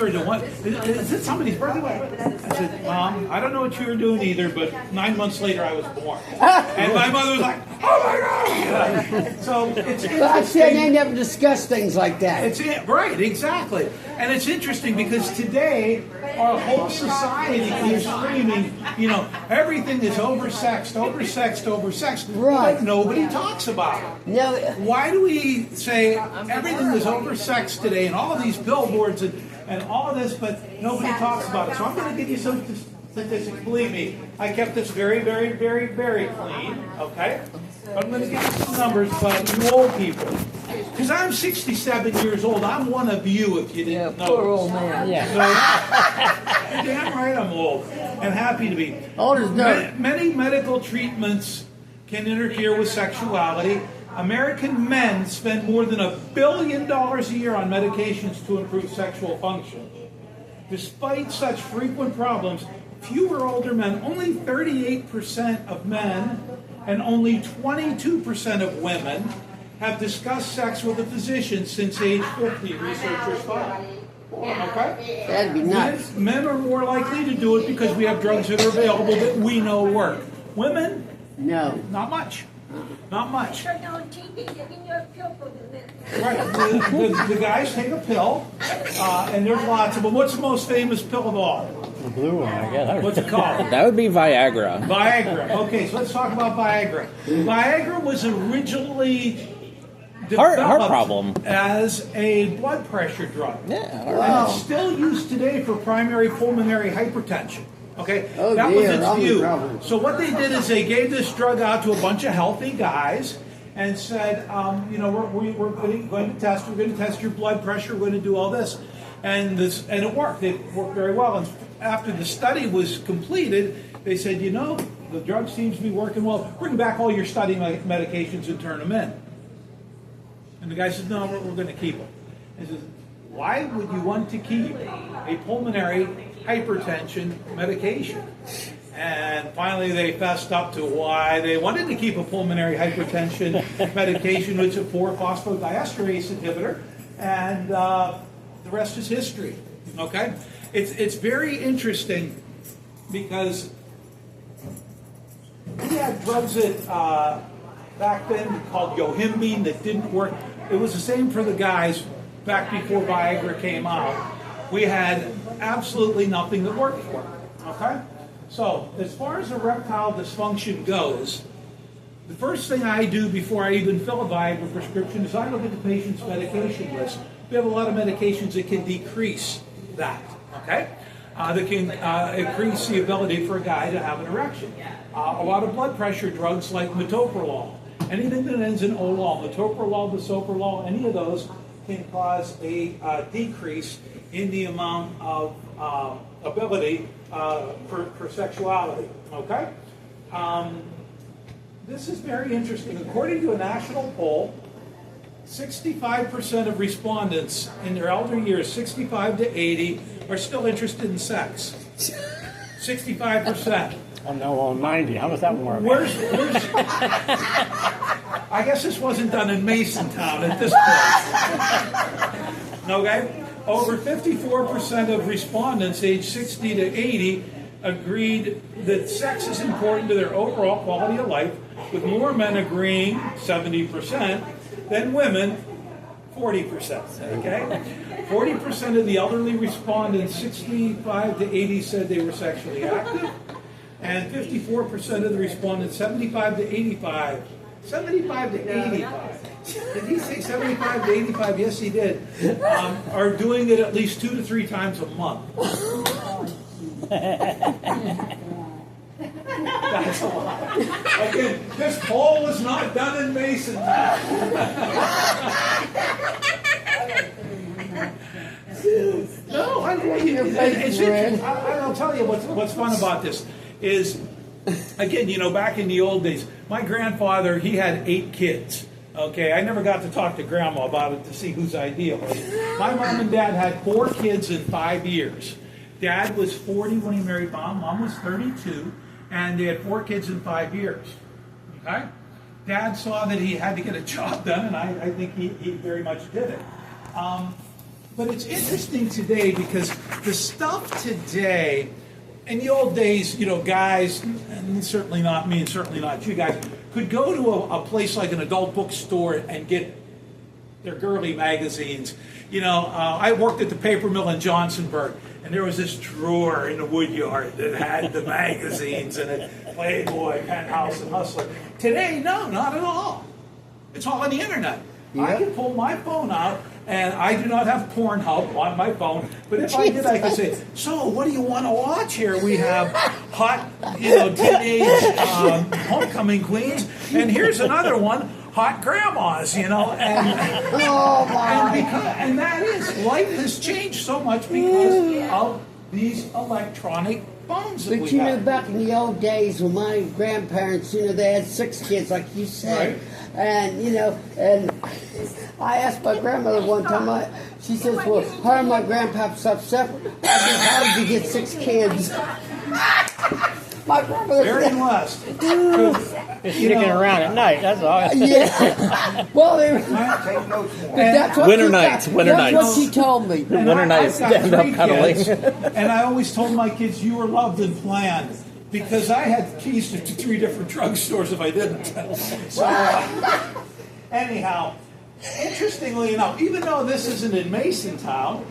were doing, what? Is it somebody's birthday? I said, Mom, I don't know what you were doing either, but 9 months later I was born. And my mother was like, oh my God! So it's interesting. I said they never discuss things like that. It's it, right, exactly. And it's interesting because today our whole society is screaming, you know, everything is oversexed, oversexed, oversexed. Right. But nobody talks about it. No. Why do we say everything is oversexed today and all of these billboards and all of this, but nobody talks about it? So I'm going to give you some statistics. Believe me, I kept this very, very, very, very clean, okay? I'm going to give you some numbers, but you old people. Because I'm 67 years old. I'm one of you, if you didn't know. Poor old man. Yeah. So, you're damn right I'm old and happy to be. Old as dirt. Many medical treatments can interfere with sexuality. American men spend more than $1 billion a year on medications to improve sexual function. Despite such frequent problems, fewer older men, only 38% of men and only 22% of women have discussed sex with a physician since age 50, researchers found. Okay? That'd be nuts. Men are more likely to do it because we have drugs that are available that we know work. Women? No. Not much. Not much. Turn on TV, getting your pill for the minute. Right. The guys take a pill, and there's lots of them. What's the most famous pill of all? The blue one, I guess. What's it called? That would be Viagra. Viagra. Okay, so let's talk about Viagra. Viagra was originally Heart developed problem. as a blood pressure drug. Yeah. And it's still used today for primary pulmonary hypertension. Okay, Oh, that was dear, its I'm in view. trouble. So what they did is they gave this drug out to a bunch of healthy guys and said, you know, we're going to test your blood pressure, we're going to do all this, and it worked. It worked very well. And after the study was completed, they said, you know, the drug seems to be working well. Bring back all your study medications and turn them in. And the guy says, no, we're going to keep them. He says, why would you want to keep a pulmonary hypertension medication? And finally they fessed up to why they wanted to keep a pulmonary hypertension medication, which is a 4-phosphodiesterase inhibitor, and the rest is history. Okay? It's very interesting because we had drugs that back then called yohimbine that didn't work. It was the same for the guys back before Viagra came out. We had absolutely nothing that worked for them. Okay? So, as far as erectile dysfunction goes, the first thing I do before I even fill a Viagra prescription is I look at the patient's medication list. We have a lot of medications that can decrease that. Okay? That can increase the ability for a guy to have an erection. A lot of blood pressure drugs like metoprolol. Anything that ends in olol, metoprolol, bisoprolol, any of those can cause a decrease in the amount of ability for sexuality. Okay? This is very interesting. According to a national poll, 65% of respondents in their elder years, 65 to 80, are still interested in sex. 65%. Oh no, well, 90. How does that work? Where's I guess this wasn't done in Masontown at this point. Okay? Over 54% of respondents aged 60 to 80 agreed that sex is important to their overall quality of life, with more men agreeing, 70%, than women, 40%. Okay? 40% of the elderly respondents, 65 to 80, said they were sexually active. And 54% of the respondents, 75 to 85. 75 to 85. Did he say 75 to 85? Yes, he did. Are doing it at least 2 to 3 times a month. That's a lot. Again, this poll was not done in Masontown. No, I'll tell you what's fun about this is, again, you know, back in the old days, my grandfather, he had 8 kids. Okay, I never got to talk to Grandma about it to see whose idea it was. My mom and Dad had 4 kids in 5 years. Dad was 40 when he married Mom. Mom was 32, and they had 4 kids in 5 years. Okay, Dad saw that he had to get a job done, and I think he very much did it. But it's interesting today because the stuff today, in the old days, guys, and certainly not me and certainly not you guys, could go to a place like an adult bookstore and get their girly magazines. I worked at the paper mill in Johnsonburg, and there was this drawer in the wood yard that had the magazines in it, Playboy, Penthouse, and Hustler. Today, no, not at all. It's all on the internet. Yeah. I can pull my phone out, and I do not have Pornhub on my phone, but if I did, I could say, so what do you want to watch here? We have hot, teenage homecoming queens, and here's another one, hot grandmas, and Oh my! and that is, life has changed so much because of these electronic phones that we But have. back in the old days when my grandparents, they had 6 kids, like you said. Right. And, and I asked my grandmother one time, she says, well, her and my grandpa slept separate. I said, how did you get 6 kids? My grandmother Very said, blessed. Just sticking around at night, that's all. yeah. Well, but that's what Winter she- nights, that's winter what nights. she told me. And Winter nights, I've got stand up 3 cuddling. kids, and I always told my kids, you were loved and planned, because I had keys to 3 different drugstores if I didn't. So, anyhow, interestingly enough, even though this isn't in Masontown,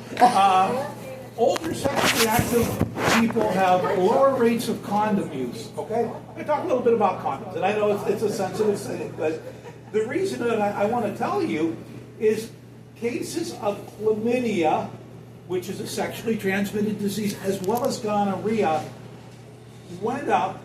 older sexually active people have lower rates of condom use. Okay, I talk a little bit about condoms, and I know it's a sensitive thing, but the reason that I want to tell you is cases of chlamydia, which is a sexually transmitted disease, as well as gonorrhea, went up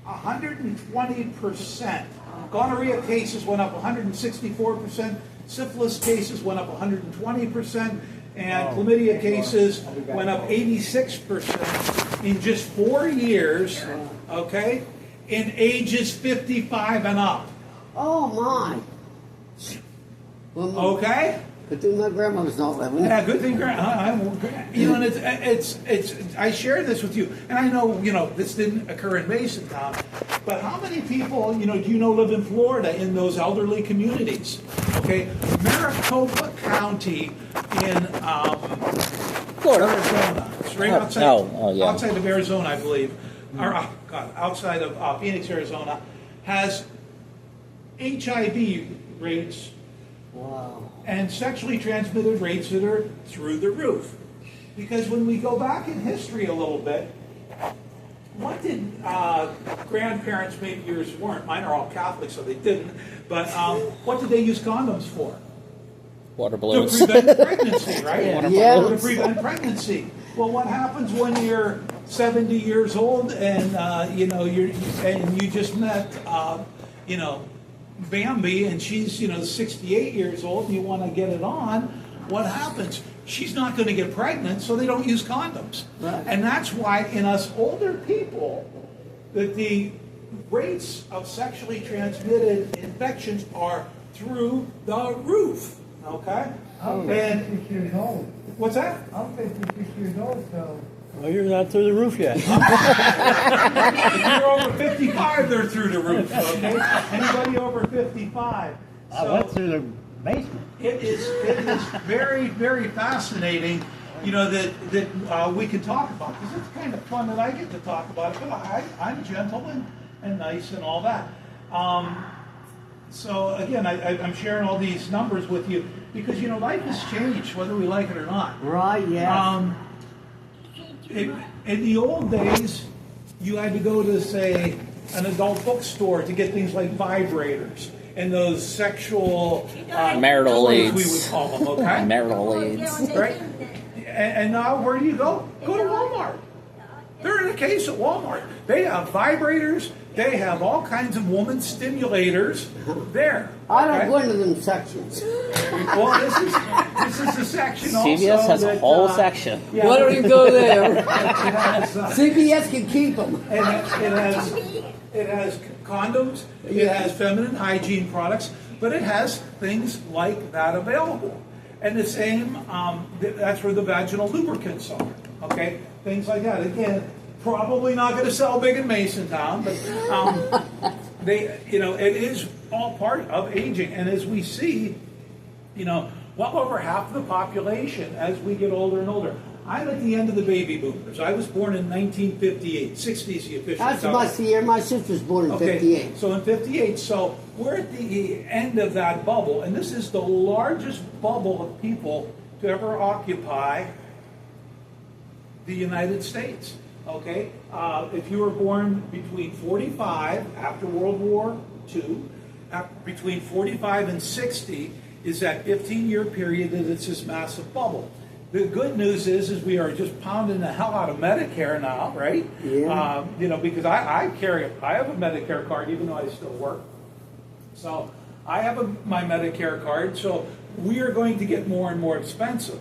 120%. Gonorrhea cases went up 164%. Syphilis cases went up 120%. And chlamydia cases went up 86% in just 4 years, okay, in ages 55 and up. Oh, my. Well, Okay? Good thing my grandmother's not living. Yeah, good thing, and it's. I share this with you, and I know this didn't occur in Masontown, but how many people do you know live in Florida in those elderly communities? Okay, Maricopa County in Florida. Arizona, it's right outside. Yeah. Outside of Arizona, I believe, or outside of Phoenix, Arizona, has HIV rates. Wow. And sexually transmitted rates that are through the roof. Because when we go back in history a little bit, what did grandparents, maybe yours weren't, mine are all Catholic so they didn't, but what did they use condoms for? Water To balloons. prevent pregnancy, right? Yeah. To prevent pregnancy. Well, what happens when you're 70 years old and you just met Bambi, and she's 68 years old, and you want to get it on? What happens? She's not going to get pregnant, so they don't use condoms. Right. And that's why in us older people, that the rates of sexually transmitted infections are through the roof. Okay? I'm And 56 years old. what's that? I'm 56 years old, so Well, you're not through the roof yet. If you're over 55, they're through the roof. Okay? Anybody over 55. I went through the basement. It is very, very fascinating, that we can talk about, because it's kind of fun that I get to talk about it, but I'm gentle and nice and all that. So again, I'm sharing all these numbers with you because life has changed whether we like it or not. Right, yeah. In the old days, you had to go to, say, an adult bookstore to get things like vibrators and those sexual Marital toys, aids. we would call them, okay? Marital aids. Right? And now where do you go? Go to Walmart. They're in a case at Walmart. They have vibrators. They have all kinds of woman stimulators there. I don't okay? go into them sections. Well, this is the section also. CVS has a that, whole section. Yeah, Why don't you go there? it has, CBS can keep them. it has condoms. It has feminine hygiene products, but it has things like that available. And the same, that's where the vaginal lubricants are. Okay, things like that. Again, probably not going to sell big in Masontown, but it is all part of aging. And as we see, well over half the population as we get older and older. I'm at the end of the baby boomers. I was born in 1958. 60 is the official That's number. the year my sister was born in 58. So in 58, so we're at the end of that bubble, and this is the largest bubble of people to ever occupy the United States. Okay, if you were born between 45 after World War II, between 45 and 60 is that 15-year period that it's this massive bubble. The good news is we are just pounding the hell out of Medicare now, right? Yeah. Because I have a Medicare card even though I still work. So I have my Medicare card. So we are going to get more and more expensive.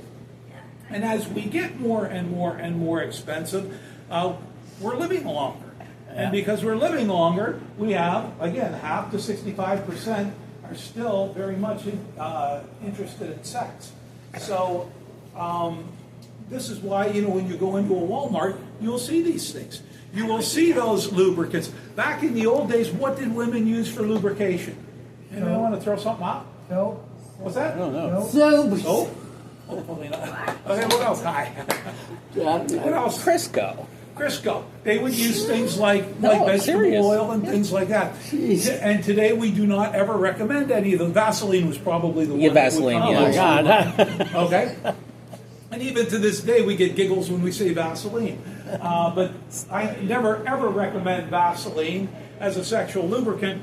And as we get more and more and more expensive, we're living longer. And because we're living longer, we have, again, half to 65% are still very much interested in sex. So this is why, when you go into a Walmart, you'll see these things. You will see those lubricants. Back in the old days, what did women use for lubrication? Anyone want to throw something out? No. What's that? I don't know. So, Soap? Hopefully not. Okay, what else? Hi. What else? Crisco. Crisco. They would use things like I'm vegetable serious. oil and things like that. Jeez. And today we do not ever recommend any of them. Vaseline was probably the one. Yeah, that would Vaseline, come yeah. most. God. Okay. And even to this day, we get giggles when we say Vaseline. But I never ever recommend Vaseline as a sexual lubricant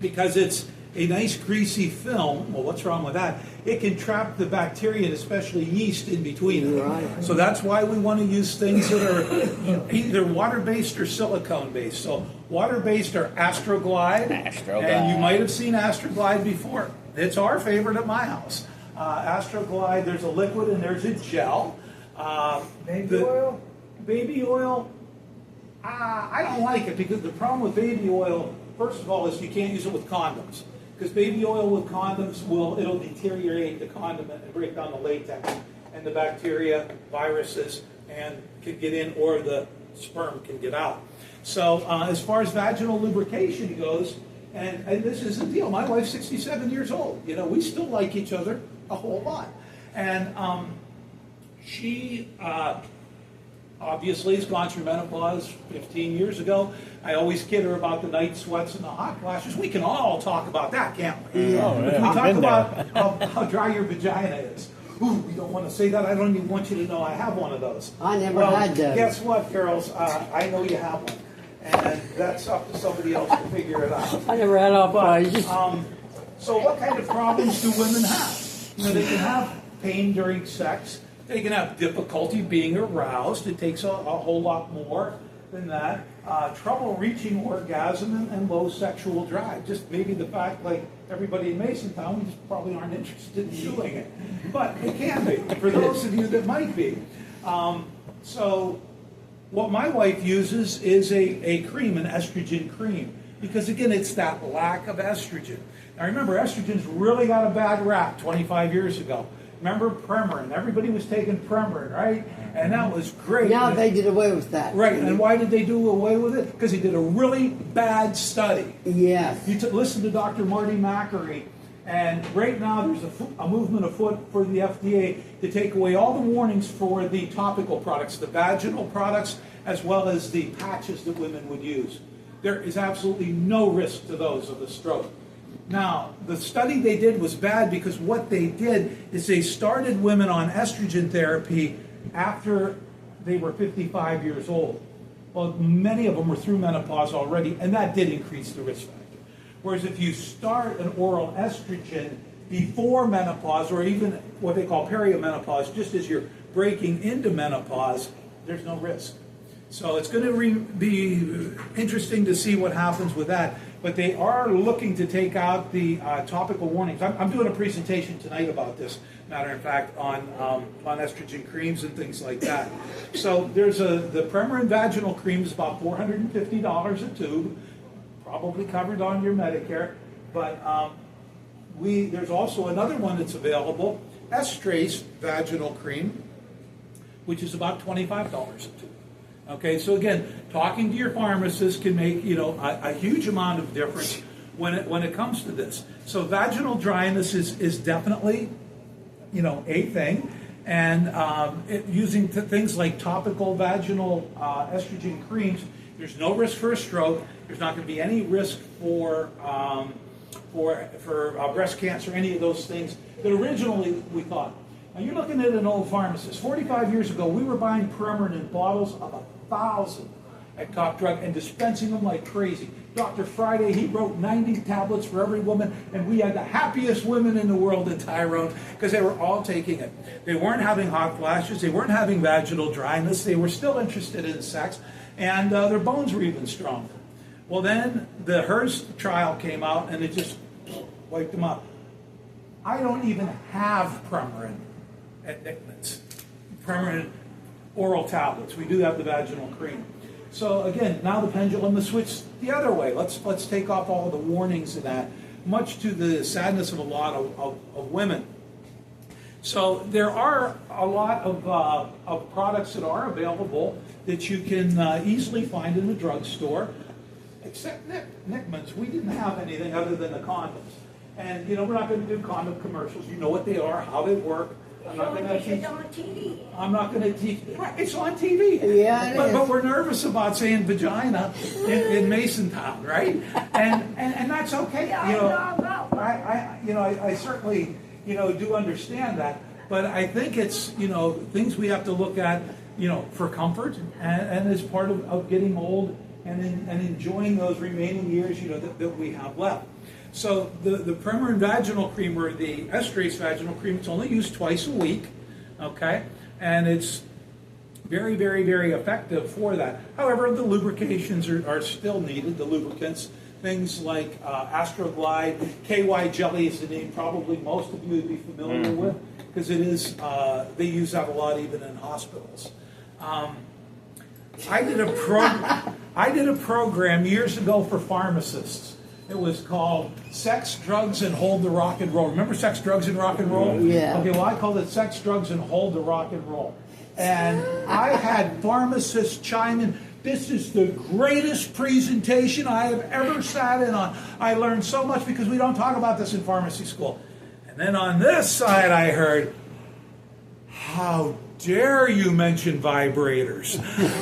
because it's a nice greasy film. Well, what's wrong with that? It can trap the bacteria and especially yeast in between it. Right. So that's why we want to use things that are either water-based or silicone-based. So water-based are Astroglide. Astroglide. And you might have seen Astroglide before. It's our favorite at my house. Astroglide, there's a liquid and there's a gel. Baby oil? Baby oil, I don't like it because the problem with baby oil, first of all, is you can't use it with condoms. Because baby oil with condoms it'll deteriorate the condom and break down the latex. And the bacteria, viruses, and can get in or the sperm can get out. So as far as vaginal lubrication goes, and this is the deal, my wife's 67 years old. We still like each other a whole lot. And she obviously has gone through menopause 15 years ago. I always kid her about the night sweats and the hot flashes. We can all talk about that, can't we? Yeah. Oh, But yeah. can we I've talk been about how dry your vagina is? Ooh, we don't want to say that. I don't even want you to know I have one of those. I never had those. Guess what, girls? I know you have one. And that's up to somebody else to figure it out. I never had a But, prize. so what kind of problems do women have? They can have pain during sex. They can have difficulty being aroused. It takes a whole lot more than that. Trouble reaching orgasm and low sexual drive. Just maybe the fact, like everybody in Masontown, we just probably aren't interested in doing it. But it can be, for those of you that might be. So what my wife uses is a cream, an estrogen cream. Because again, it's that lack of estrogen. Now remember, estrogen's really got a bad rap 25 years ago. Remember Premarin? Everybody was taking Premarin, right? And that was great. Now they did away with that. Right, and why did they do away with it? Because he did a really bad study. Yes. You listen to Dr. Marty Macri, and right now there's a movement afoot for the FDA to take away all the warnings for the topical products, the vaginal products, as well as the patches that women would use. There is absolutely no risk to those of the stroke. Now, the study they did was bad because what they did is they started women on estrogen therapy after they were 55 years old. Well, many of them were through menopause already, and that did increase the risk factor. Whereas if you start an oral estrogen before menopause, or even what they call perimenopause, just as you're breaking into menopause, there's no risk. So it's going to be interesting to see what happens with that. But they are looking to take out the topical warnings. I'm doing a presentation tonight about this, matter of fact, on estrogen creams and things like that. So there's the Premarin vaginal cream is about $450 a tube, probably covered on your Medicare. But there's also another one that's available, Estrace vaginal cream, which is about $25 a tube. Okay, so again, talking to your pharmacist can make a huge amount of difference when it comes to this. So vaginal dryness is definitely a thing. And using things like topical vaginal estrogen creams, there's no risk for a stroke. There's not going to be any risk for breast cancer, any of those things that originally we thought. Now you're looking at an old pharmacist. 45 years ago, we were buying Premarin in bottles of 1,000 at Top Drug and dispensing them like crazy. Dr. Friday, he wrote 90 tablets for every woman, and we had the happiest women in the world in Tyrone because they were all taking it. They weren't having hot flashes, they weren't having vaginal dryness, they were still interested in sex, and their bones were even stronger. Well, then the Hearst trial came out, and it just wiped them out. I don't even have Premarin at Nickman's. Premarin oral tablets. We do have the vaginal cream. So again, now the pendulum has switched the other way. Let's take off all the warnings of that, much to the sadness of a lot of women. So there are a lot of products that are available that you can easily find in the drugstore. Except Nickman's, we didn't have anything other than the condoms. And we're not going to do condom commercials. You know what they are, how they work. I'm not going to teach. on TV. I'm not going to teach. It's on TV. Yeah, but we're nervous about saying vagina in Masontown, right? And that's okay. I certainly do understand that. But I think it's things we have to look at for comfort and as part of getting old and enjoying those remaining years that we have left. So the Premarin vaginal cream or the estrace vaginal cream, it's only used twice a week, okay? And it's very, very, very effective for that. However, the lubrications are still needed, the lubricants. Things like Astroglide, KY jelly is the name probably most of you would be familiar with, because it is, they use that a lot even in hospitals. I did a program years ago for pharmacists. It was called Sex, Drugs, and Hold the Rock and Roll. Remember Sex, Drugs, and Rock and Roll? Yeah. Okay, well, I called it Sex, Drugs, and Hold the Rock and Roll. And I had pharmacists chime in. This is the greatest presentation I have ever sat in on. I learned so much because we don't talk about this in pharmacy school. And then on this side, I heard, how dare you mention vibrators?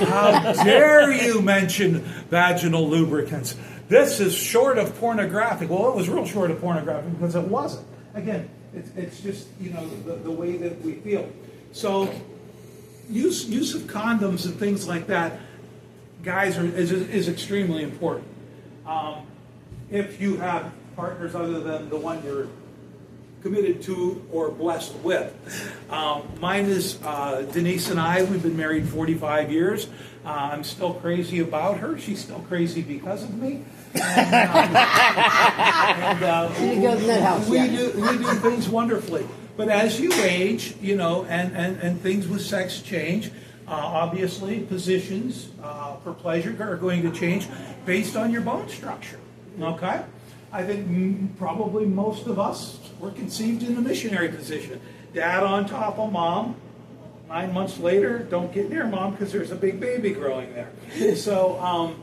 How dare you mention vaginal lubricants? This is short of pornographic. Well, it was real short of pornographic because it wasn't. Again, it's just the way that we feel. So use of condoms and things like that, guys, is extremely important. If you have partners other than the one you're committed to or blessed with. Mine is Denise and I. We've been married 45 years. I'm still crazy about her. She's still crazy because of me. We do things wonderfully. But as you age, and things with sex change, obviously positions for pleasure are going to change based on your bone structure. Okay? I think probably most of us were conceived in the missionary position. Dad on top of mom. 9 months later, don't get near mom because there's a big baby growing there. So,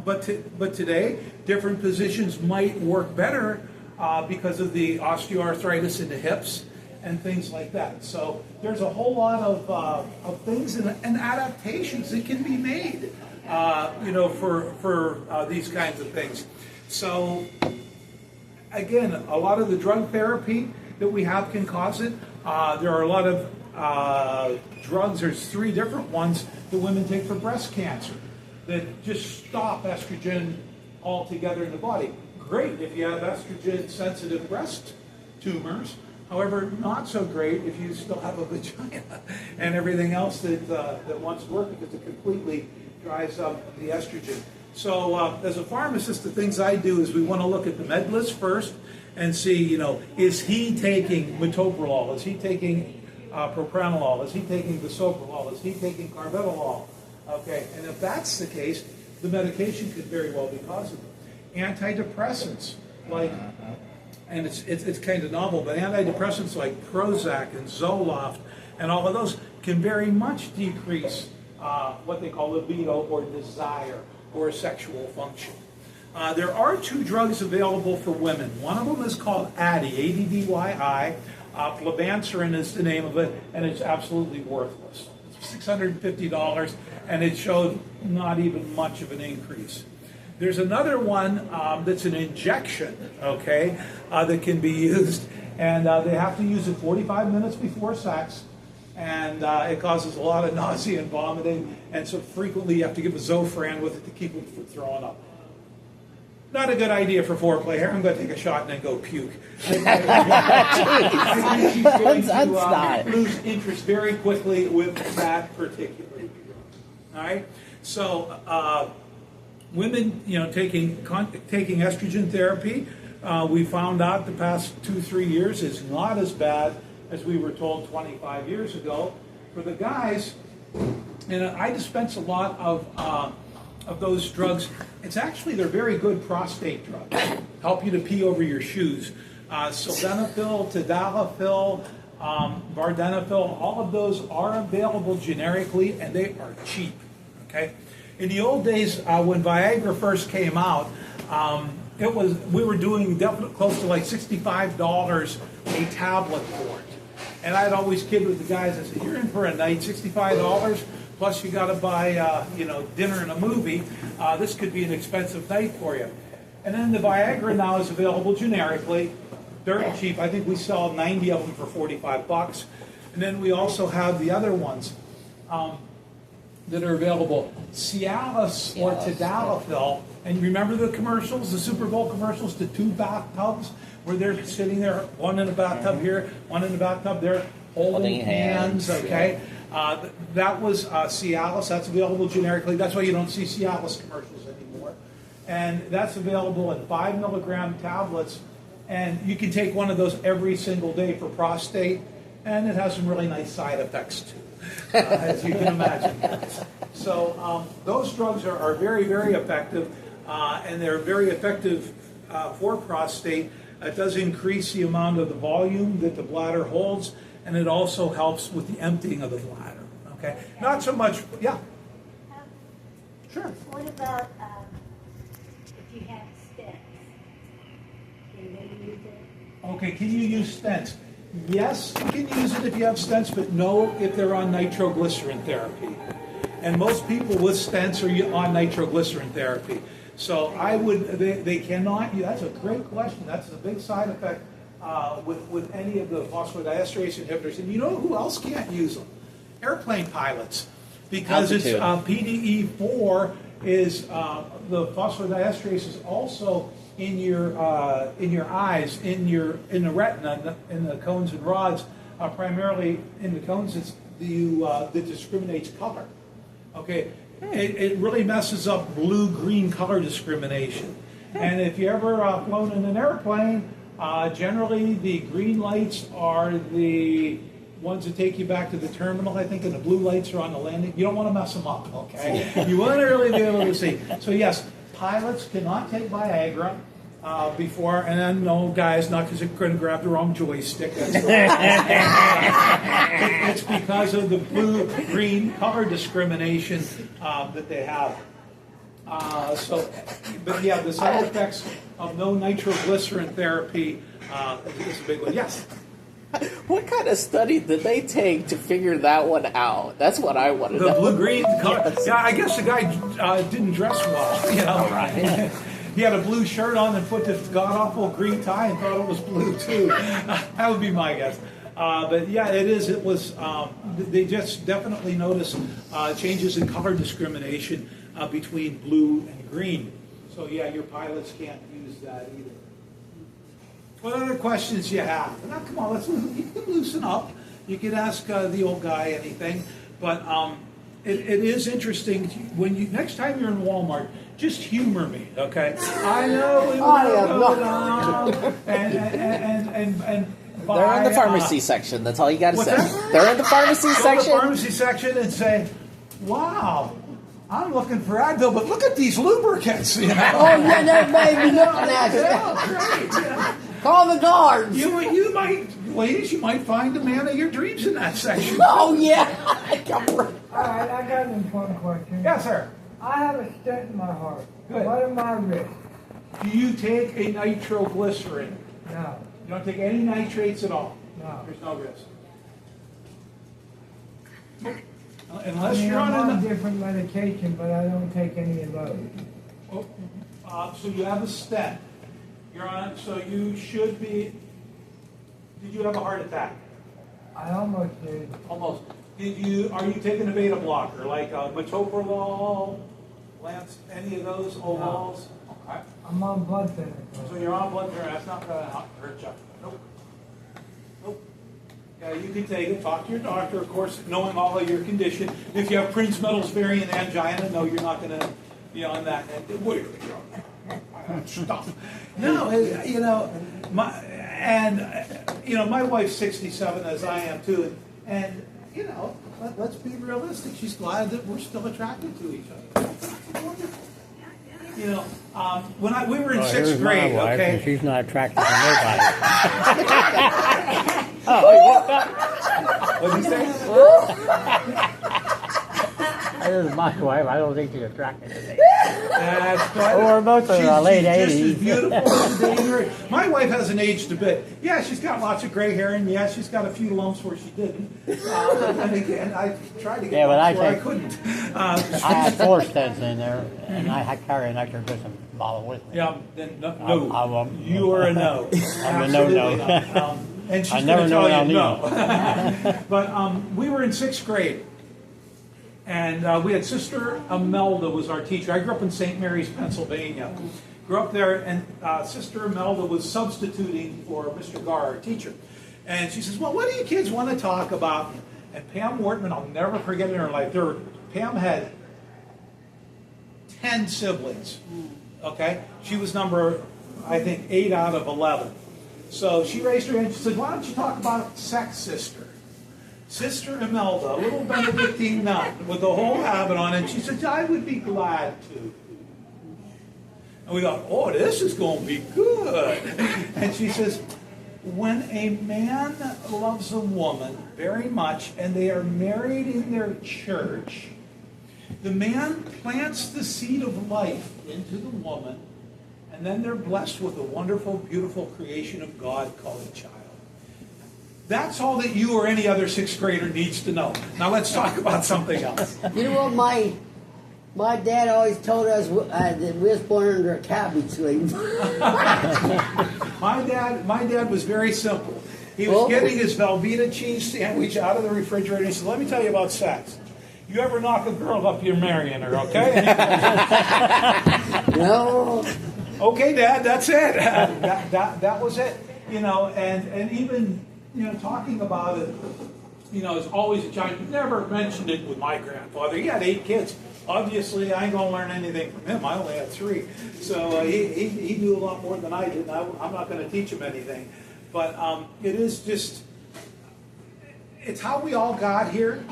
but today, different positions might work better because of the osteoarthritis in the hips and things like that. So there's a whole lot of things and adaptations that can be made, for these kinds of things. So again, a lot of the drug therapy that we have can cause it. There are a lot of drugs. There's 3 different ones that women take for breast cancer that just stop estrogen altogether in the body. Great if you have estrogen-sensitive breast tumors. However, not so great if you still have a vagina and everything else that wants to work because it completely dries up the estrogen. So as a pharmacist, the things I do is we want to look at the med list first and see, is he taking metoprolol? Is he taking propranolol? Is he taking bisoprolol? Is he taking carvedilol? Okay, and if that's the case, the medication could very well be positive. Antidepressants, like, and it's kind of novel, but antidepressants like Prozac and Zoloft and all of those can very much decrease what they call libido or desire or sexual function. There are 2 drugs available for women. One of them is called Addy, A-D-D-Y-I. Plebanserin is the name of it, and it's absolutely worthless. It's $650, and it showed not even much of an increase. There's another one that's an injection, okay, that can be used, and they have to use it 45 minutes before sex, and it causes a lot of nausea and vomiting, and so frequently you have to give a Zofran with it to keep them from throwing up. Not a good idea for foreplay here. I'm going to take a shot and then go puke. I think she's going to lose interest very quickly with that particular drug. All right? So women, taking estrogen therapy, we found out the past 2-3 years is not as bad as we were told 25 years ago. For the guys, and I dispense a lot of those drugs. They're very good prostate drugs. Help you to pee over your shoes. Sildenafil, Tadalafil, Vardenafil, all of those are available generically, and they are cheap. Okay. In the old days, when Viagra first came out, we were doing definitely close to like $65 a tablet for it. And I'd always kid with the guys. I said, "You're in for a night, $65." Plus, you got to buy, dinner and a movie. This could be an expensive night for you. And then the Viagra now is available generically, very cheap. I think we sell 90 of them for $45. And then we also have the other ones that are available, Cialis or Tadalafil. And remember the commercials, the Super Bowl commercials, the 2 bathtubs where they're sitting there, one in a bathtub here, one in the bathtub there, holding hands. Okay. That was Cialis. That's available generically. That's why you don't see Cialis commercials anymore. And that's available in 5 milligram tablets. And you can take one of those every single day for prostate. And it has some really nice side effects too, as you can imagine. So those drugs are very, very effective. And they're very effective for prostate. It does increase the amount of the volume that the bladder holds. And it also helps with the emptying of the bladder. Okay, not so much. Yeah. Sure. What about if you have stents? Can they use it? Okay, can you use stents? Yes, you can use it if you have stents, but no if they're on nitroglycerin therapy. And most people with stents are on nitroglycerin therapy. So they cannot. That's a great question. That's a big side effect. With any of the phosphodiesterase inhibitors. And you know who else can't use them? Airplane pilots. Because it's PDE4 is the phosphodiesterase is also in your eyes, in the retina, in the cones and rods, primarily in the cones that discriminates color. Okay, it really messes up blue-green color discrimination. And if you ever flown in an airplane, generally, the green lights are the ones that take you back to the terminal, I think, and the blue lights are on the landing. You don't want to mess them up, okay? You want to really be able to see. So, yes, pilots cannot take Viagra before, and then, no, guys, not because you're going to grab the wrong joystick. That's it's because of the blue-green color discrimination that they have. But yeah, the side effects of no nitroglycerin therapy is a big one. Yes. What kind of study did they take to figure that one out? That's what I want to know. The blue-green color. Yes. Yeah, I guess the guy didn't dress well. Right. He had a blue shirt on and put this god-awful green tie and thought it was blue too. That would be my guess. But yeah, it is. It was. They just definitely noticed changes in color discrimination between blue and green. So yeah, your pilots can't use that either. What other questions you have? Now, come on, you can loosen up. You can ask the old guy anything. But it is interesting when next time you're in Walmart, just humor me, okay? I know we go down and buy, they're in the pharmacy section. That's all you got to say. That? They're in the pharmacy section. Go to the pharmacy section and say, "Wow, I'm looking for Advil, but look at these lubricants." You know? Oh, yeah, that baby looking at you. Yeah, great. Yeah. Call the guards. You might, ladies, you might find the man of your dreams in that section. Oh, yeah. All right, I got an important question. Yes, sir. I have a stent in my heart. Good. What are my risks? Do you take a nitroglycerin? No. You don't take any nitrates at all? No. No. There's no risk. I Unless mean, you're I'm on on a... different medication, but I don't take any of those. So you have a stent. You're on, so you should be... Did you have a heart attack? I almost did. Almost. Are you taking a beta blocker, like metoprolol, Lance, any of those Ovals? Okay. I'm on blood thinner. So you're on blood thinner, that's not going to hurt you. Nope. Nope. Yeah, you can take it, talk to your doctor, of course, knowing all of your condition. If you have Prince Metals variant angina, no, you're not going to be on that. Stuff. No, my wife's 67, as I am too, and let's be realistic. She's glad that we're still attracted to each other. When we were in sixth grade, my wife, okay. and she's not attracted to nobody. What did you say? This is my wife. I don't think she's attracted to me. That's right. We're both in our late She's just 80s. as beautiful as dangerous. My wife hasn't aged a bit. Yeah, she's got lots of gray hair, and yeah, she's got a few lumps where she didn't. And again, I tried to get lumps where I couldn't. I had 4 stents in there, and I carry an extra piston bottle with me. Yeah, then no. You are a no. I'm a no-no. Absolutely not. And she's I never going to know tell when you I'll no. But we were in sixth grade. And we had Sister Imelda was our teacher. I grew up in St. Mary's, Pennsylvania. Grew up there, and Sister Imelda was substituting for Mr. Garr, our teacher. And she says, well, what do you kids want to talk about? And Pam Wortman, I'll never forget it in her life. Pam had 10 siblings, okay? She was number, I think, 8 out of 11. So she raised her hand and she said, why don't you talk about sex, sister? Sister Imelda, a little Benedictine nun with the whole habit on, and she said, I would be glad to. And we thought, oh, this is going to be good. And she says, when a man loves a woman very much and they are married in their church, the man plants the seed of life into the woman, and then they're blessed with a wonderful, beautiful creation of God called a child. That's all that you or any other sixth grader needs to know. Now let's talk about something else. You know what my dad always told us that we was born under a cabbage leaf. My dad was very simple. He was getting his Velveeta cheese sandwich out of the refrigerator. He said, let me tell you about sex. You ever knock a girl up, you're marrying her, okay? No. Okay, Dad, that's it. That was it. And even... talking about it, is always a challenge. Never mentioned it with my grandfather. He had 8 kids. Obviously, I ain't going to learn anything from him. I only had 3. So he knew a lot more than I did. I'm not going to teach him anything. But it is just, it's how we all got here.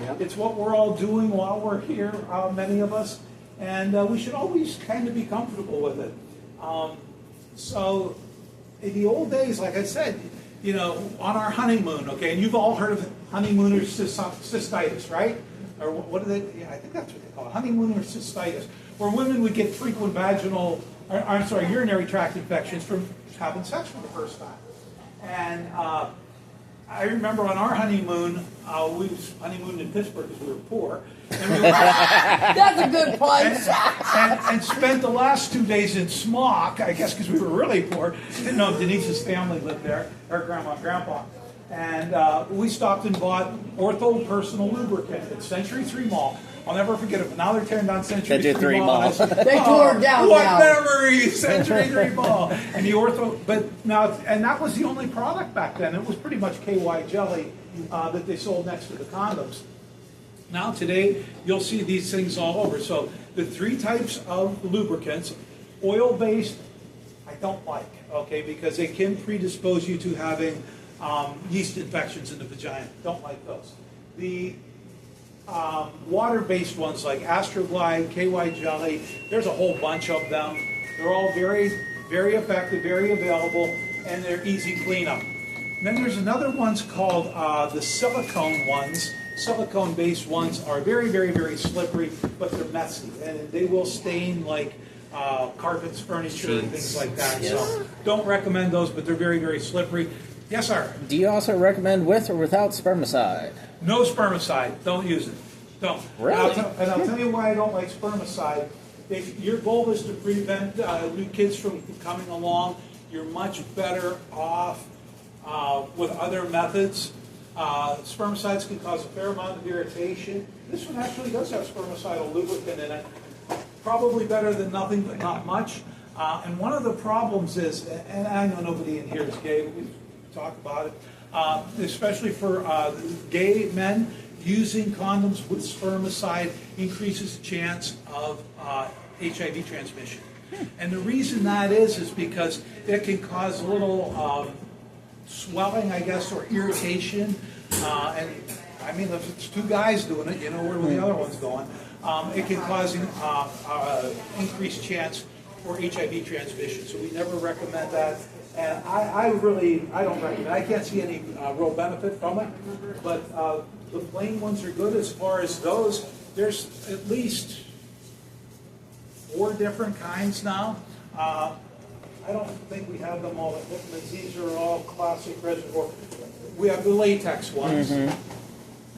Yep. It's what we're all doing while we're here, many of us. And we should always kind of be comfortable with it. So in the old days, like I said, on our honeymoon, okay, and you've all heard of honeymooner cystitis, right? Or what do they, I think that's what they call it, honeymooner cystitis, where women would get frequent urinary tract infections from having sex for the first time. And I remember on our honeymoon, we honeymooned in Pittsburgh because we were poor. And we That's a good place. and spent the last 2 days in Smock, I guess because we were really poor. Didn't know Denise's family lived there, her grandma and grandpa. And we stopped and bought Ortho Personal Lubricant at Century 3 Mall. I'll never forget it, but now they're tearing down Century 3 Mall. And I said, They tore it down what now. memories, Century 3 Mall. And the Ortho, but now, and that was the only product back then. It was pretty much KY jelly that they sold next to the condoms. Now today, you'll see these things all over. So the 3 types of lubricants, oil-based, I don't like, okay, because they can predispose you to having yeast infections in the vagina. Don't like those. The water-based ones like Astroglide, KY Jelly, there's a whole bunch of them. They're all very, very effective, very available, and they're easy cleanup. And then there's another ones called the silicone ones. Silicone-based ones are very, very, very slippery, but they're messy, and they will stain like carpets, furniture, things like that. Yes. So don't recommend those, but they're very, very slippery. Yes, sir. Do you also recommend with or without spermicide? No spermicide. Don't use it. Don't. Really? And I'll tell you why I don't like spermicide. If your goal is to prevent new kids from coming along, you're much better off with other methods. Spermicides can cause a fair amount of irritation. This one actually does have spermicidal lubricant in it. Probably better than nothing, but not much. And one of the problems is, and I know nobody in here is gay, but we talk about it, especially for gay men, using condoms with spermicide increases the chance of HIV transmission. And the reason that is because it can cause a little swelling, I guess, or irritation. And I mean, if it's two guys doing it, you know where the other one's going. It can cause increased chance for HIV transmission. So we never recommend that. And I don't recommend it. I can't see any real benefit from it. But the plain ones are good as far as those. There's at least 4 different kinds now. I don't think we have them all at Hickman's. These are all classic reservoir. We have the latex ones. And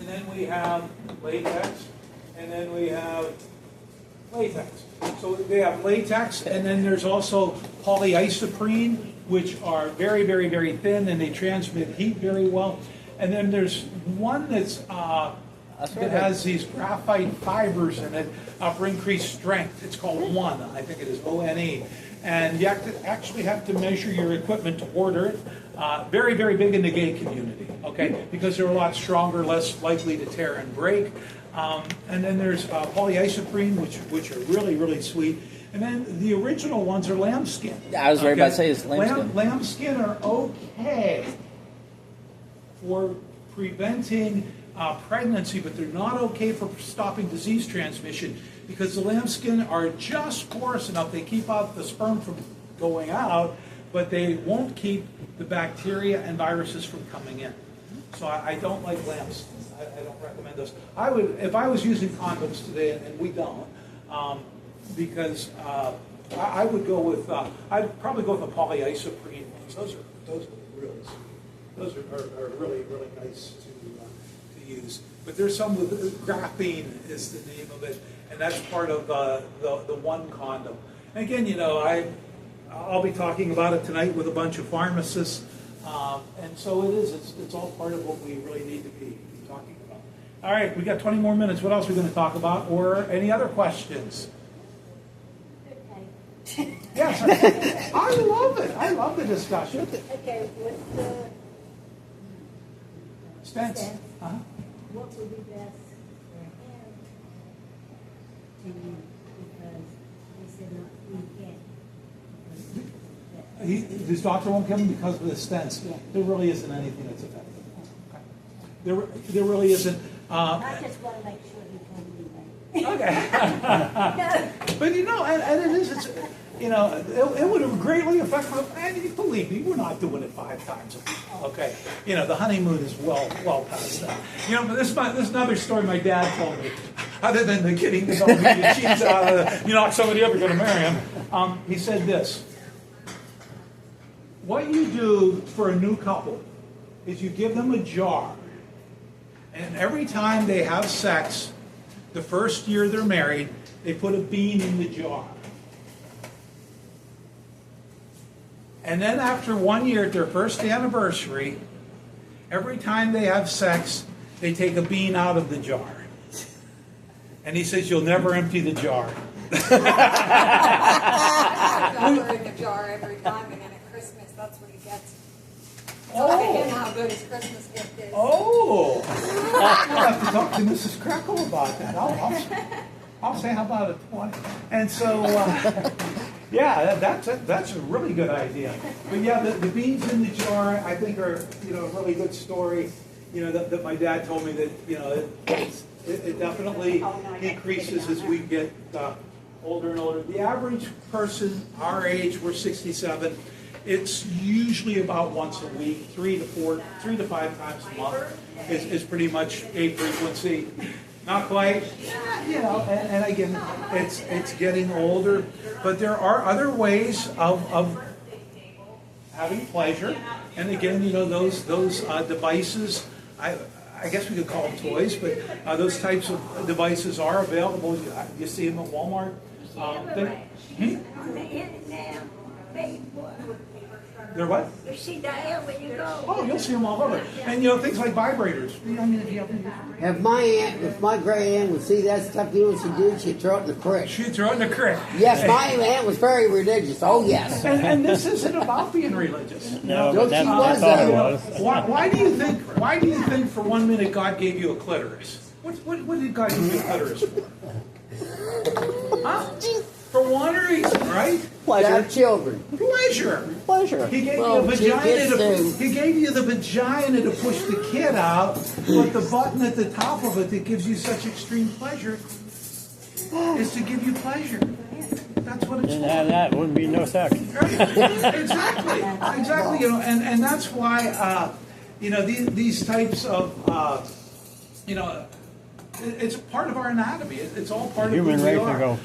then we have latex. And then we have latex. So they have latex, and then there's also polyisoprene, which are very, very, very thin, and they transmit heat very well. And then there's one that has these graphite fibers in it for increased strength. It's called ONE. I think it is ONE. And you actually have to measure your equipment to order it. Very, very big in the gay community, okay? Because they're a lot stronger, less likely to tear and break. And then there's polyisoprene, which are really, really sweet. And then the original ones are lambskin. I was about to say it's lambskin. Lambskin are okay for preventing pregnancy, but they're not okay for stopping disease transmission because the lambskin are just porous enough. They keep out the sperm from going out, but they won't keep the bacteria and viruses from coming in. So I don't like lambskin. I don't recommend those. I would, if I was using condoms today, and we don't, because I would go with, I'd probably go with the polyisoprene ones. Those are really, really nice to use. But there's some with graphene is the name of it, and that's part of the one condom. And again, you know, I'll be talking about it tonight with a bunch of pharmacists, and so it is. It's all part of what we really need to be talking about. All right, we got 20 more minutes. What else are we going to talk about, or any other questions? Yes, I love it. I love the discussion. Okay, what's the Stents. what would be best for him to use? Because they said not we can't. His doctor won't give him because of the stents. There really isn't anything that's effective. There really isn't. I just want to make sure he comes in Okay. But you know, and it is. It's, you know, it would have greatly affected him. And believe me, we're not doing it 5 times a week. Okay. You know, the honeymoon is well past that. You know, but this is another story my dad told me. Other than the getting to know who you cheats out of, you're not somebody ever going to marry him. He said this. What you do for a new couple is you give them a jar, and every time they have sex, the first year they're married, they put a bean in the jar. And then after 1 year, at their first anniversary, every time they have sex, they take a bean out of the jar. And he says, you'll never empty the jar. $1 in the jar every time, and then at Christmas, that's what he gets. Telling him how good his Christmas gift is. Oh! I'll have to talk to Mrs. Kreckle about that. I'll say, how about a 20? And so, yeah, that's a really good idea. But yeah, the beans in the jar, I think, are, you know, a really good story. You know, that my dad told me that, you know, it definitely increases as we get older and older. The average person our age, we're 67. It's usually about once a week, 3 to 5 times a month is pretty much a frequency. Not quite, you know. And again, it's getting older, but there are other ways of having pleasure. And again, you know, those devices, I guess we could call them toys, but those types of devices are available. You see them at Walmart. On the internet, Facebook. They're what? You see that when you go. Oh, you'll see them all over. And, you know, things like vibrators. I mean, if you If my great aunt would see that stuff, you know what she'd do? She'd throw it in the creek. she'd throw it in the creek. Yes, my aunt was very religious. Oh, yes. And this isn't about being religious. No, Don't but that's you what I was, thought it though. was. Why do you think? Why do you think for 1 minute God gave you a clitoris? What did God give you a clitoris for? Huh? For one reason, right? To Pleasure. have children. Pleasure. Pleasure. He gave Well, you a she gets vagina. to. He gave you the vagina to push the kid out, but the button at the top of it that gives you such extreme pleasure is to give you pleasure. That's what it's Didn't for. have that, wouldn't be no sex. Exactly. You know, and that's why you know these types of it's part of our anatomy. It's all part Human of who we race are. will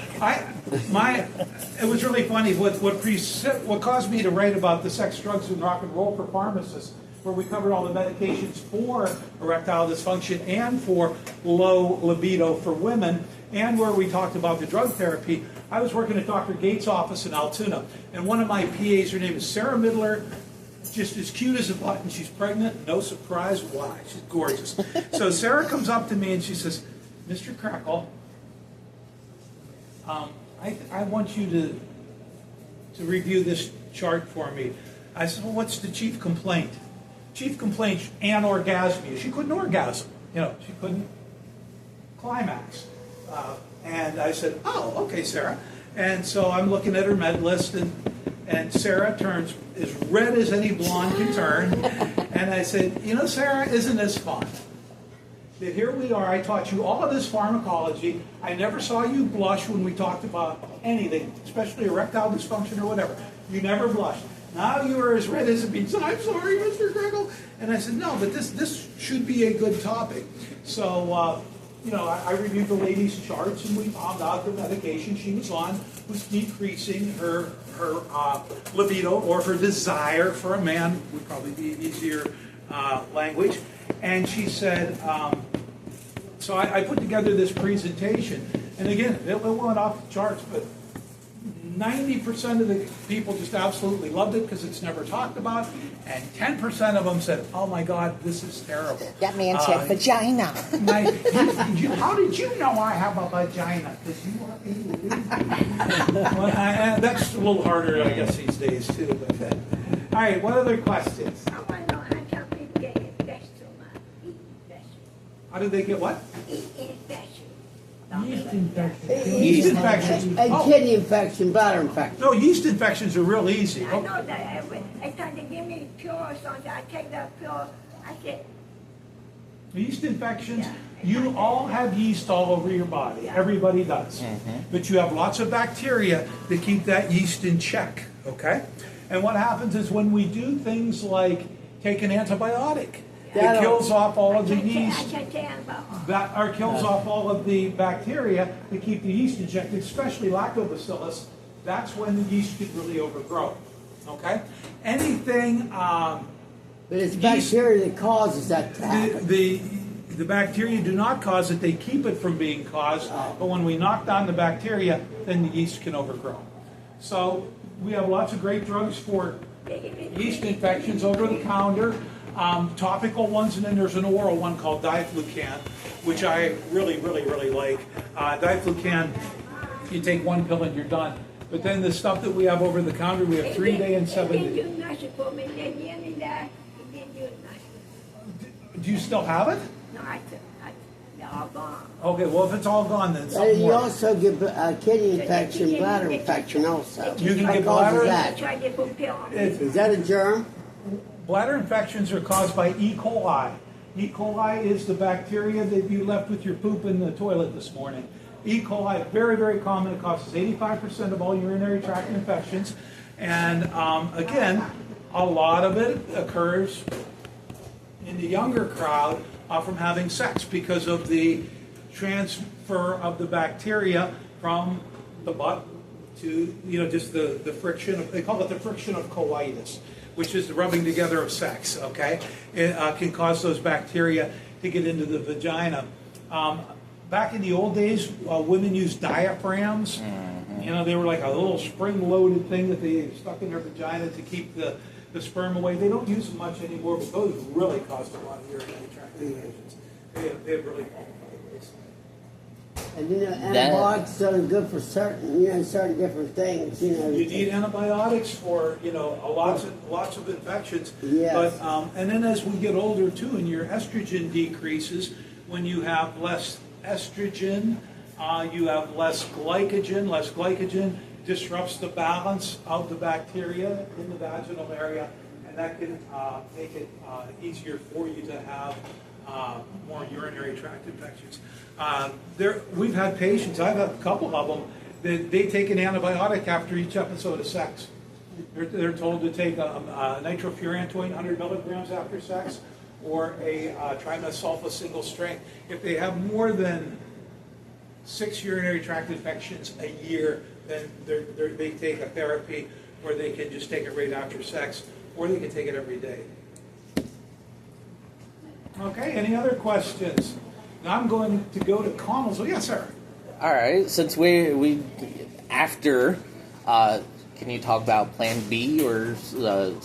It was really funny. What caused me to write about the sex, drugs, and rock and roll for pharmacists, where we covered all the medications for erectile dysfunction and for low libido for women, and where we talked about the drug therapy. I was working at Dr. Gates' office in Altoona, and one of my PAs, her name is Sarah Midler, just as cute as a button. She's pregnant, no surprise why. She's gorgeous. So Sarah comes up to me and she says, Mr. Kreckle, I want you to review this chart for me. I said, well, what's the chief complaint? Chief complaint, anorgasmia. She couldn't orgasm. You know, she couldn't climax. And I said, oh, okay, Sarah. And so I'm looking at her med list, and Sarah turns as red as any blonde can turn. And I said, you know, Sarah, isn't this fun? That here we are, I taught you all of this pharmacology. I never saw you blush when we talked about anything, especially erectile dysfunction or whatever. You never blushed. Now you are as red as a bean. So I'm sorry, Mr. Kreckle. And I said, no, but this should be a good topic. So, you know, I reviewed the lady's charts, and we found out the medication she was on was decreasing her libido, or her desire for a man, would probably be easier language. And she said, so I put together this presentation, and again, it went off the charts, but 90% of the people just absolutely loved it because it's never talked about, and 10% of them said, oh my God, this is terrible. That man said vagina. How did you know I have a vagina? Because you are a well, that's a little harder, I guess, these days, too. But, all right, what other questions? I want to know how come people get infections so much. Eating vegetables. How did they get what? Eating infections. Yeast infection. Yeast infections. And Oh, kidney infection, bladder infection. no, yeast infections are real easy. I know that every time they give me a pill or something, I take that pill. I said, Yeast infections, you all have yeast all over your body. Everybody does. But you have lots of bacteria that keep that yeast in check, okay? And what happens is when we do things like take an antibiotic, it kills off all of the yeast, I can't tell about or kills off all of the bacteria to keep the yeast in check, especially lactobacillus. That's when the yeast could really overgrow, okay? Anything... But it's bacteria that causes that to happen. The bacteria do not cause it, they keep it from being caused, but when we knock down the bacteria, then the yeast can overgrow. So we have lots of great drugs for yeast infections over the counter, topical ones, and then there's an oral one called diflucan, which I really, really, really like. Diflucan, you take one pill and you're done. But then the stuff that we have over the counter, we have 3 day and 7 They day. do nothing for me. They give me that. They didn't do nothing. Do you still have it? No, they're all gone. Okay, well, if it's all gone, then And something you more. also get kidney infection, bladder infection also. You can What get causes bladder- I that? tried to put pill on me. Is that a germ? Bladder infections are caused by E. coli. E. coli is the bacteria that you left with your poop in the toilet this morning. E. coli, very, very common. It causes 85% of all urinary tract infections. And again, a lot of it occurs in the younger crowd from having sex because of the transfer of the bacteria from the butt to, just the friction. They call it the friction of coitus. which is the rubbing together of sex, okay? It can cause those bacteria to get into the vagina. Back in the old days, women used diaphragms. You know, they were like a little spring-loaded thing that they stuck in their vagina to keep the sperm away. They don't use them much anymore, but those really caused a lot of urinary tract infections. They have really And antibiotics are good for certain different things. You need antibiotics for lots of infections. Yes. But and then as we get older too, and your estrogen decreases, when you have less estrogen, you have less glycogen. Less glycogen disrupts the balance of the bacteria in the vaginal area, and that can make it easier for you to have more urinary tract infections. We've had patients, I've had a couple of them, that they take an antibiotic after each episode of sex. They're told to take a nitrofurantoin 100 milligrams after sex, or a trimetsulfa single strength. If they have more than 6 urinary tract infections a year, then they take a therapy where they can just take it right after sex, or they can take it every day. Okay, any other questions? Now I'm going to go to Connell's. Yes, sir. All right, since we after, can you talk about Plan B or the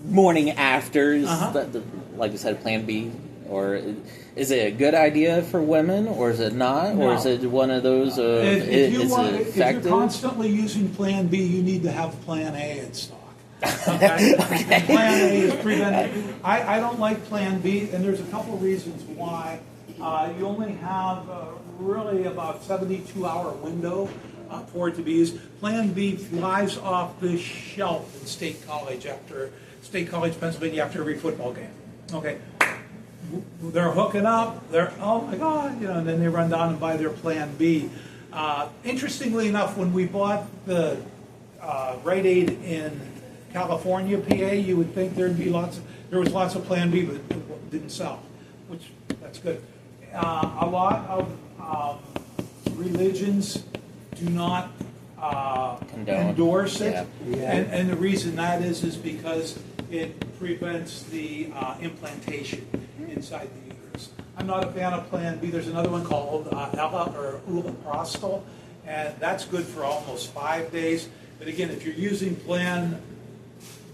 morning afters? Like I said, Plan B, or is it a good idea for women, or is it not, No. or is it one of those? If If you're constantly using Plan B, you need to have Plan A in stock. Okay? And Plan A is preventive. I don't like Plan B, and there's a couple reasons why. You only have really about 72-hour window for it to be used. Plan B flies off the shelf in State College, Pennsylvania, after every football game. Okay, they're hooking up. Oh my God, and then they run down and buy their Plan B. Interestingly enough, when we bought the Rite Aid in California, PA, you would think there was lots of Plan B, but it didn't sell, which that's good. A lot of religions do not endorse it, and the reason that is because it prevents the implantation inside the uterus. I'm not a fan of Plan B. There's another one called Ella or Ulaprostal, and that's good for almost 5 days. But again, if you're using Plan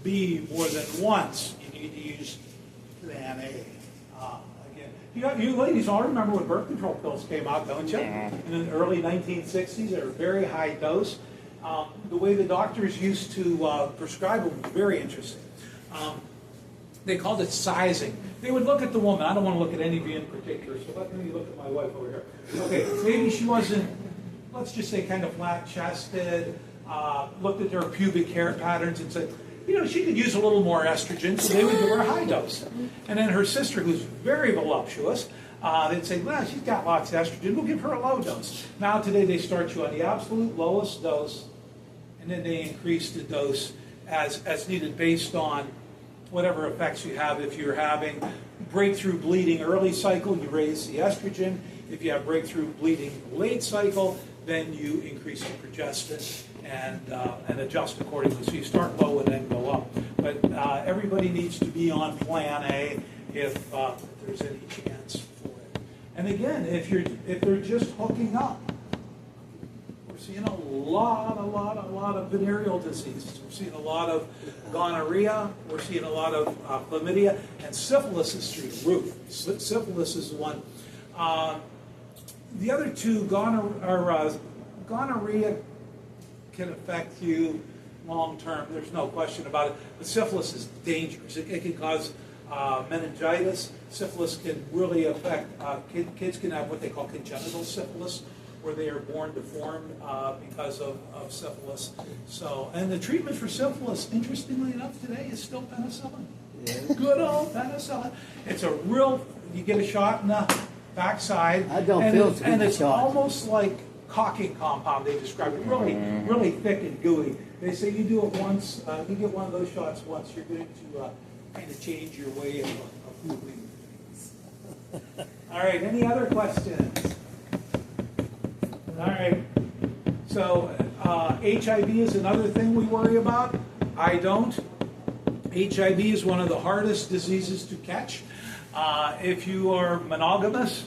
B more than once, you need to use Plan A. You ladies all remember when birth control pills came out, don't you? In the early 1960s, they were very high dose. The way the doctors used to prescribe them was very interesting. They called it sizing. They would look at the woman. I don't want to look at any of you in particular, so let me look at my wife over here. Okay, maybe she wasn't, let's just say, kind of flat-chested, looked at her pubic hair patterns and said, she could use a little more estrogen, so they would give her a high dose. And then her sister, who's very voluptuous, they'd say, well, she's got lots of estrogen, we'll give her a low dose. Now today they start you on the absolute lowest dose, and then they increase the dose as needed based on whatever effects you have. If you're having breakthrough bleeding early cycle, you raise the estrogen. If you have breakthrough bleeding late cycle, then you increase the progestin and adjust accordingly. So you start low and then go up. But everybody needs to be on Plan A if there's any chance for it. And again, if they're just hooking up, we're seeing a lot of venereal diseases. We're seeing a lot of gonorrhea. We're seeing a lot of chlamydia, and syphilis is through the roof. Syphilis is the one. The other two, gonorrhea can affect you long term. There's no question about it. But syphilis is dangerous. It can cause meningitis. Syphilis can really affect kids. Can have what they call congenital syphilis, where they are born deformed because of syphilis. So, and the treatment for syphilis, interestingly enough, today is still penicillin. Yeah. Good old penicillin. It's a real. You get a shot in the backside. I don't feel too and it's shot. Almost like caulking compound. They describe it really thick and gooey. They say you do it once. You get one of those shots once, you're going to kind of change your way of moving. All right. Any other questions? All right. So HIV is another thing we worry about. I don't. HIV is one of the hardest diseases to catch. If you are monogamous,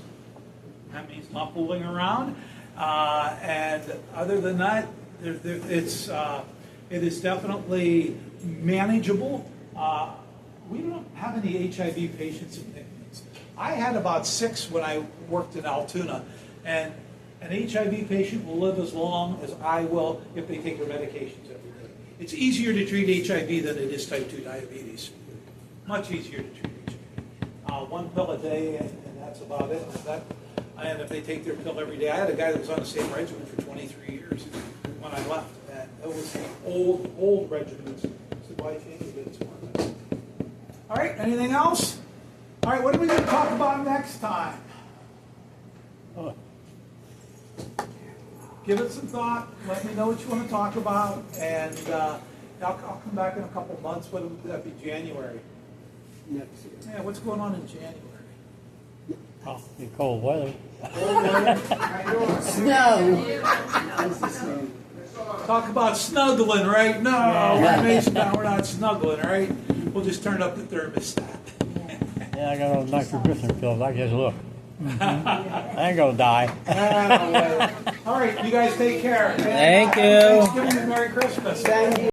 that means not fooling around. And other than that, it is definitely manageable. We don't have any HIV patients in Nickens. I had about 6 when I worked in Altoona, and an HIV patient will live as long as I will if they take their medications every day. It's easier to treat HIV than it is type 2 diabetes. Much easier to treat HIV. 1 pill a day, and that's about it. And if they take their pill every day, I had a guy that was on the same regimen for 23 years when I left. And it was the old regimen. So why change it? It's more. All right, anything else? All right, what are we going to talk about next time? Oh, Give it some thought. Let me know what you want to talk about, and I'll come back in a couple months. What would that be? January. Next year. Yeah, what's going on in January? oh, the cold weather. Snow. Talk about snuggling, right? No, we're in Masontown, we're not snuggling, right? We'll just turn up the thermostat. Yeah, I got all nitroglycerin pills. I just look. I ain't gonna die. All right, you guys take care. Thank you. Thanksgiving and Merry Christmas. Thank you.